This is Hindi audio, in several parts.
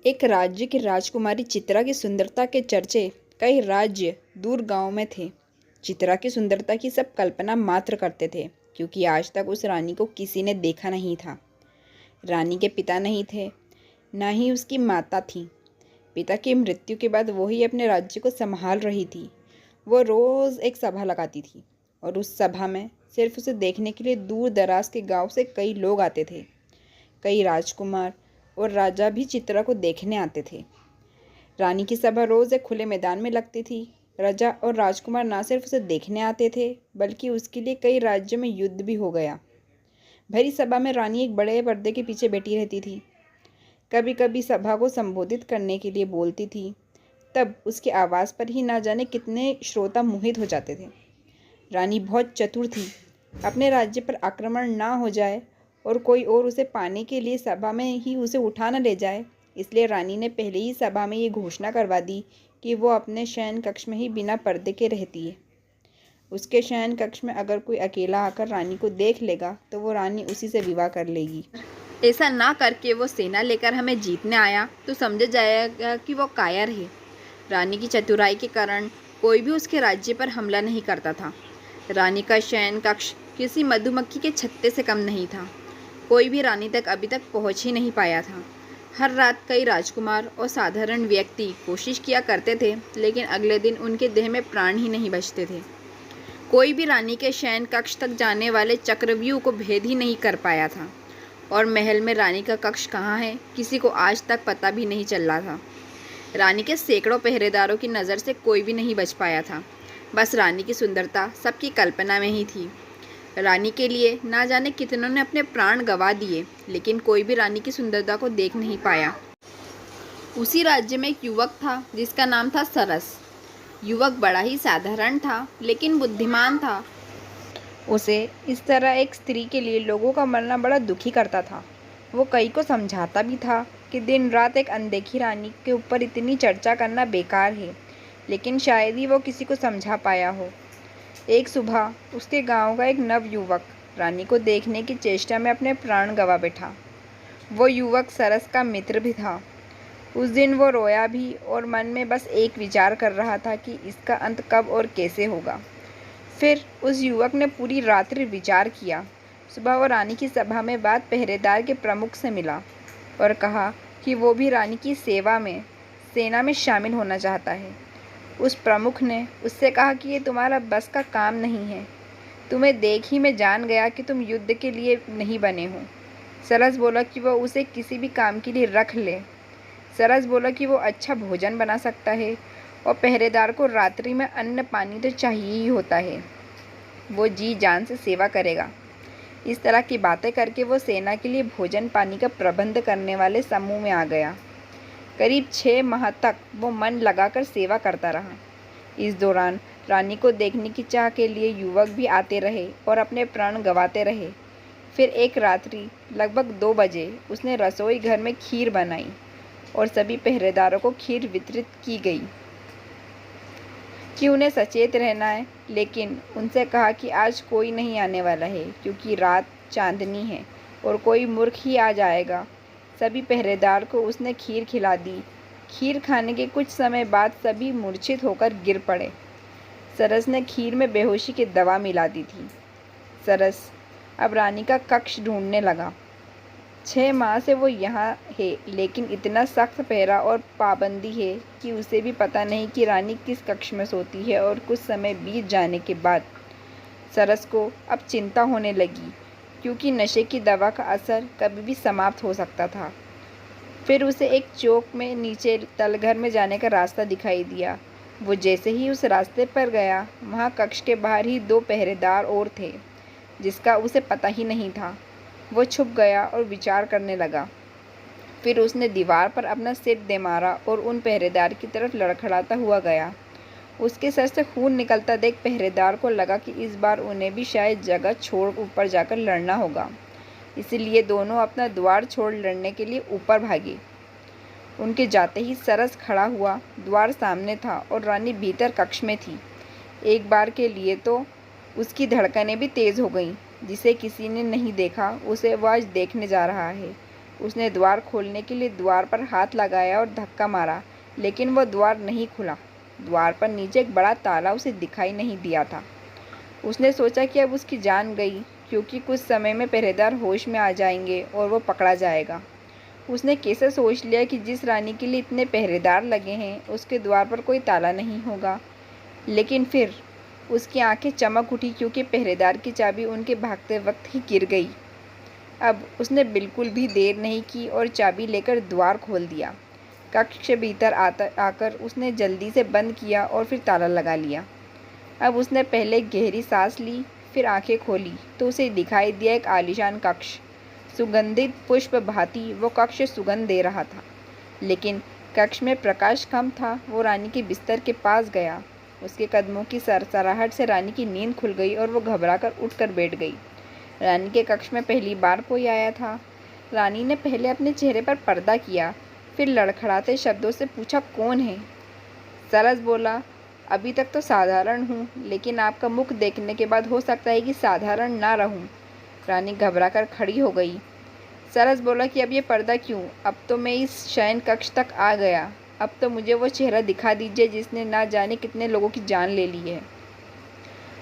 एक राज्य की राजकुमारी चित्रा की सुंदरता के चर्चे कई राज्य दूर गांव में थे। चित्रा की सुंदरता की सब कल्पना मात्र करते थे, क्योंकि आज तक उस रानी को किसी ने देखा नहीं था। रानी के पिता नहीं थे, ना ही उसकी माता थी। पिता की मृत्यु के बाद वो ही अपने राज्य को संभाल रही थी। वो रोज़ एक सभा लगाती थी और उस सभा में सिर्फ उसे देखने के लिए दूर दराज के गांव से कई लोग आते थे। कई राजकुमार और राजा भी चित्रा को देखने आते थे। रानी की सभा रोज़ एक खुले मैदान में लगती थी। राजा और राजकुमार ना सिर्फ उसे देखने आते थे, बल्कि उसके लिए कई राज्यों में युद्ध भी हो गया। भरी सभा में रानी एक बड़े पर्दे के पीछे बैठी रहती थी। कभी कभी सभा को संबोधित करने के लिए बोलती थी, तब उसकी आवाज़ पर ही ना जाने कितने श्रोता मोहित हो जाते थे। रानी बहुत चतुर थी। अपने राज्य पर आक्रमण ना हो जाए और कोई और उसे पाने के लिए सभा में ही उसे उठा न ले जाए, इसलिए रानी ने पहले ही सभा में ये घोषणा करवा दी कि वो अपने शयन कक्ष में ही बिना पर्दे के रहती है। उसके शयन कक्ष में अगर कोई अकेला आकर रानी को देख लेगा तो वो रानी उसी से विवाह कर लेगी। ऐसा ना करके वो सेना लेकर हमें जीतने आया तो समझा जाएगा कि वो कायर है। रानी की चतुराई के कारण कोई भी उसके राज्य पर हमला नहीं करता था। रानी का शयन कक्ष किसी मधुमक्खी के छत्ते से कम नहीं था। कोई भी रानी तक अभी तक पहुंच ही नहीं पाया था। हर रात कई राजकुमार और साधारण व्यक्ति कोशिश किया करते थे, लेकिन अगले दिन उनके देह में प्राण ही नहीं बचते थे। कोई भी रानी के शयन कक्ष तक जाने वाले चक्रव्यूह को भेद ही नहीं कर पाया था। और महल में रानी का कक्ष कहाँ है, किसी को आज तक पता भी नहीं चल रहा था। रानी के सैकड़ों पहरेदारों की नज़र से कोई भी नहीं बच पाया था। बस रानी की सुंदरता सबकी कल्पना में ही थी। रानी के लिए ना जाने कितनों ने अपने प्राण गंवा दिए, लेकिन कोई भी रानी की सुंदरता को देख नहीं पाया। उसी राज्य में एक युवक था जिसका नाम था सरस। युवक बड़ा ही साधारण था, लेकिन बुद्धिमान था। उसे इस तरह एक स्त्री के लिए लोगों का मरना बड़ा दुखी करता था। वो कई को समझाता भी था कि दिन रात एक अनदेखी रानी के ऊपर इतनी चर्चा करना बेकार है, लेकिन शायद ही वो किसी को समझा पाया हो। एक सुबह उसके गांव का एक नव युवक रानी को देखने की चेष्टा में अपने प्राण गंवा बैठा। वो युवक सरस का मित्र भी था। उस दिन वो रोया भी और मन में बस एक विचार कर रहा था कि इसका अंत कब और कैसे होगा। फिर उस युवक ने पूरी रात्रि विचार किया। सुबह वो रानी की सभा में बात पहरेदार के प्रमुख से मिला और कहा कि वो भी रानी की सेना में शामिल होना चाहता है। उस प्रमुख ने उससे कहा कि ये तुम्हारा बस का काम नहीं है। तुम्हें देख ही मैं जान गया कि तुम युद्ध के लिए नहीं बने हो। सरस बोला कि वो उसे किसी भी काम के लिए रख ले। सरस बोला कि वो अच्छा भोजन बना सकता है और पहरेदार को रात्रि में अन्न पानी तो चाहिए ही होता है। वो जी जान से सेवा करेगा। इस तरह की बातें करके वो सेना के लिए भोजन पानी का प्रबंध करने वाले समूह में आ गया। करीब 6 माह तक वो मन लगाकर सेवा करता रहा। इस दौरान रानी को देखने की चाह के लिए युवक भी आते रहे और अपने प्राण गंवाते रहे। फिर एक रात्रि लगभग 2 बजे उसने रसोई घर में खीर बनाई और सभी पहरेदारों को खीर वितरित की गई कि उन्हें सचेत रहना है, लेकिन उनसे कहा कि आज कोई नहीं आने वाला है क्योंकि रात चांदनी है और कोई मूर्ख ही आ जाएगा। सभी पहरेदार को उसने खीर खिला दी। खीर खाने के कुछ समय बाद सभी मूर्छित होकर गिर पड़े। सरस ने खीर में बेहोशी की दवा मिला दी थी। सरस अब रानी का कक्ष ढूंढने लगा। 6 माह से वो यहाँ है, लेकिन इतना सख्त पहरा और पाबंदी है कि उसे भी पता नहीं कि रानी किस कक्ष में सोती है। और कुछ समय बीत जाने के बाद सरस को अब चिंता होने लगी, क्योंकि नशे की दवा का असर कभी भी समाप्त हो सकता था। फिर उसे एक चौक में नीचे तलघर में जाने का रास्ता दिखाई दिया। वो जैसे ही उस रास्ते पर गया, वहाँ कक्ष के बाहर ही 2 पहरेदार और थे, जिसका उसे पता ही नहीं था। वो छुप गया और विचार करने लगा। फिर उसने दीवार पर अपना सिर दे मारा और उन पहरेदार की तरफ लड़खड़ाता हुआ गया। उसके सर से खून निकलता देख पहरेदार को लगा कि इस बार उन्हें भी शायद जगह छोड़ ऊपर जाकर लड़ना होगा। इसलिए दोनों अपना द्वार छोड़ लड़ने के लिए ऊपर भागे। उनके जाते ही सरस खड़ा हुआ। द्वार सामने था और रानी भीतर कक्ष में थी। एक बार के लिए तो उसकी धड़कनें भी तेज़ हो गईं। जिसे किसी ने नहीं देखा, उसे वो आज देखने जा रहा है। उसने द्वार खोलने के लिए द्वार पर हाथ लगाया और धक्का मारा, लेकिन वह द्वार नहीं खुला। द्वार पर नीचे एक बड़ा ताला उसे दिखाई नहीं दिया था। उसने सोचा कि अब उसकी जान गई, क्योंकि कुछ समय में पहरेदार होश में आ जाएंगे और वो पकड़ा जाएगा। उसने कैसे सोच लिया कि जिस रानी के लिए इतने पहरेदार लगे हैं उसके द्वार पर कोई ताला नहीं होगा। लेकिन फिर उसकी आंखें चमक उठी, क्योंकि पहरेदार की चाबी उनके भागते वक्त ही गिर गई। अब उसने बिल्कुल भी देर नहीं की और चाबी लेकर द्वार खोल दिया। कक्ष के भीतर आकर उसने जल्दी से बंद किया और फिर ताला लगा लिया। अब उसने पहले गहरी सांस ली, फिर आंखें खोली तो उसे दिखाई दिया एक आलीशान कक्ष। सुगंधित पुष्प भांति वो कक्ष सुगंध दे रहा था, लेकिन कक्ष में प्रकाश कम था। वो रानी के बिस्तर के पास गया। उसके कदमों की सरसराहट से रानी की नींद खुल गई और वो घबराकर उठकर बैठ गई। रानी के कक्ष में पहली बार कोई आया था। रानी ने पहले अपने चेहरे पर पर्दा किया, फिर लड़खड़ाते शब्दों से पूछा, कौन है? सरस बोला, अभी तक तो साधारण हूँ, लेकिन आपका मुख देखने के बाद हो सकता है कि साधारण ना रहूँ। रानी घबराकर खड़ी हो गई। सरस बोला कि अब ये पर्दा क्यों? अब तो मैं इस शयन कक्ष तक आ गया। अब तो मुझे वो चेहरा दिखा दीजिए जिसने ना जाने कितने लोगों की जान ले ली है।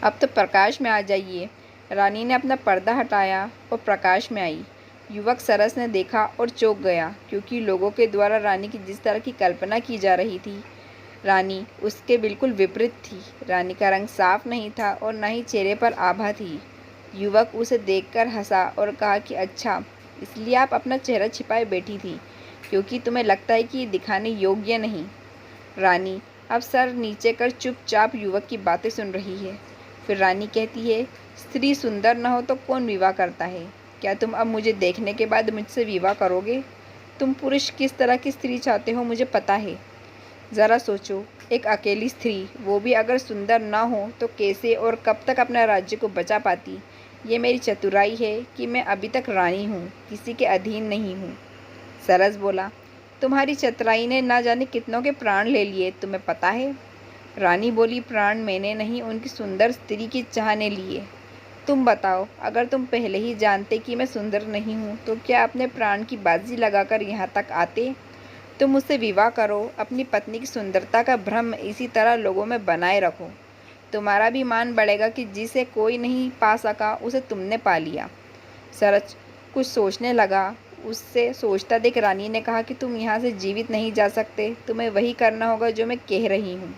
अब तो प्रकाश में आ जाइए। रानी ने अपना पर्दा हटाया और प्रकाश में आई। युवक सरस ने देखा और चौंक गया, क्योंकि लोगों के द्वारा रानी की जिस तरह की कल्पना की जा रही थी, रानी उसके बिल्कुल विपरीत थी। रानी का रंग साफ नहीं था और न ही चेहरे पर आभा थी। युवक उसे देखकर हंसा और कहा कि अच्छा, इसलिए आप अपना चेहरा छिपाए बैठी थी, क्योंकि तुम्हें लगता है कि ये दिखाने योग्य नहीं। रानी अब सर नीचे कर चुपचाप युवक की बातें सुन रही है। फिर रानी कहती है, स्त्री सुंदर न हो तो कौन विवाह करता है? क्या तुम अब मुझे देखने के बाद मुझसे विवाह करोगे? तुम पुरुष किस तरह की स्त्री चाहते हो मुझे पता है। ज़रा सोचो, एक अकेली स्त्री, वो भी अगर सुंदर ना हो, तो कैसे और कब तक अपना राज्य को बचा पाती? ये मेरी चतुराई है कि मैं अभी तक रानी हूँ, किसी के अधीन नहीं हूँ। सरस बोला, तुम्हारी चतुराई ने ना जाने कितनों के प्राण ले लिए, तुम्हें पता है? रानी बोली, प्राण मैंने नहीं, उनकी सुंदर स्त्री की चाह ने लिए। तुम बताओ, अगर तुम पहले ही जानते कि मैं सुंदर नहीं हूँ, तो क्या अपने प्राण की बाजी लगाकर यहाँ तक आते? तुम मुझसे विवाह करो, अपनी पत्नी की सुंदरता का भ्रम इसी तरह लोगों में बनाए रखो। तुम्हारा भी मान बढ़ेगा कि जिसे कोई नहीं पा सका उसे तुमने पा लिया। सरस कुछ सोचने लगा। उससे सोचता देख रानी ने कहा कि तुम यहाँ से जीवित नहीं जा सकते, तुम्हें वही करना होगा जो मैं कह रही हूँ।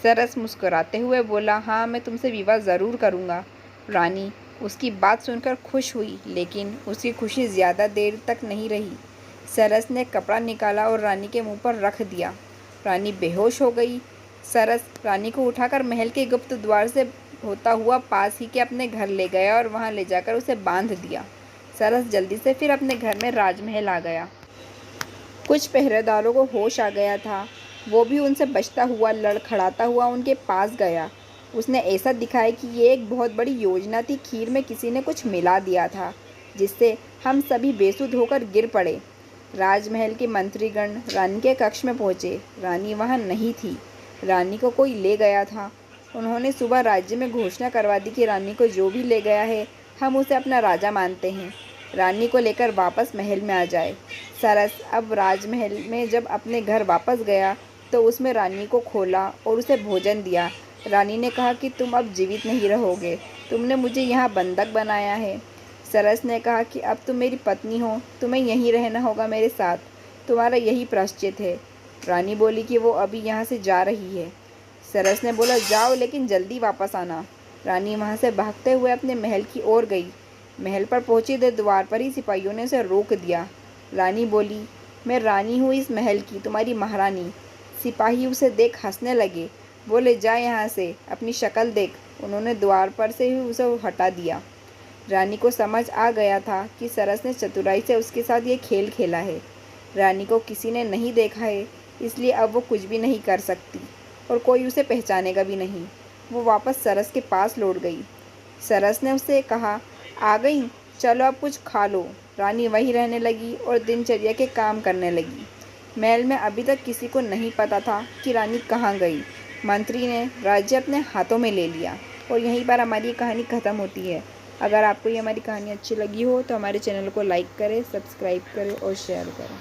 सरस मुस्कुराते हुए बोला, हाँ, मैं तुमसे विवाह ज़रूर करूँगा। रानी उसकी बात सुनकर खुश हुई, लेकिन उसकी खुशी ज़्यादा देर तक नहीं रही। सरस ने कपड़ा निकाला और रानी के मुंह पर रख दिया। रानी बेहोश हो गई। सरस रानी को उठाकर महल के गुप्त द्वार से होता हुआ पास ही के अपने घर ले गया और वहां ले जाकर उसे बांध दिया। सरस जल्दी से फिर अपने घर में राजमहल आ गया। कुछ पहरेदारों को होश आ गया था। वो भी उनसे बचता हुआ लड़खड़ाता हुआ उनके पास गया। उसने ऐसा दिखाया कि ये एक बहुत बड़ी योजना थी। खीर में किसी ने कुछ मिला दिया था, जिससे हम सभी बेसुध होकर गिर पड़े। राजमहल के मंत्रीगण रानी के कक्ष में पहुंचे। रानी वहां नहीं थी। रानी को कोई ले गया था। उन्होंने सुबह राज्य में घोषणा करवा दी कि रानी को जो भी ले गया है, हम उसे अपना राजा मानते हैं। रानी को लेकर वापस महल में आ जाए। सरस अब राजमहल में जब अपने घर वापस गया तो उसमें रानी को खोला और उसे भोजन दिया। रानी ने कहा कि तुम अब जीवित नहीं रहोगे, तुमने मुझे यहाँ बंधक बनाया है। सरस ने कहा कि अब तुम मेरी पत्नी हो, तुम्हें यहीं रहना होगा मेरे साथ, तुम्हारा यही प्रायश्चित है। रानी बोली कि वो अभी यहाँ से जा रही है। सरस ने बोला, जाओ, लेकिन जल्दी वापस आना। रानी वहाँ से भागते हुए अपने महल की ओर गई। महल पर पहुंची तो द्वार पर ही सिपाहियों ने उसे रोक दिया। रानी बोली, मैं रानी हूँ इस महल की, तुम्हारी महारानी। सिपाही उसे देख हंसने लगे। बोले, जा यहाँ से, अपनी शक्ल देख। उन्होंने द्वार पर से ही उसे हटा दिया। रानी को समझ आ गया था कि सरस ने चतुराई से उसके साथ ये खेल खेला है। रानी को किसी ने नहीं देखा है, इसलिए अब वो कुछ भी नहीं कर सकती और कोई उसे पहचानेगा भी नहीं। वो वापस सरस के पास लौट गई। सरस ने उससे कहा, आ गई, चलो अब कुछ खा लो। रानी वहीं रहने लगी और दिनचर्या के काम करने लगी। महल में अभी तक किसी को नहीं पता था कि रानी कहाँ गई। मंत्री ने राज्य अपने हाथों में ले लिया और यहीं पर हमारी कहानी ख़त्म होती है। अगर आपको ये हमारी कहानी अच्छी लगी हो तो हमारे चैनल को लाइक करें, सब्सक्राइब करें और शेयर करें।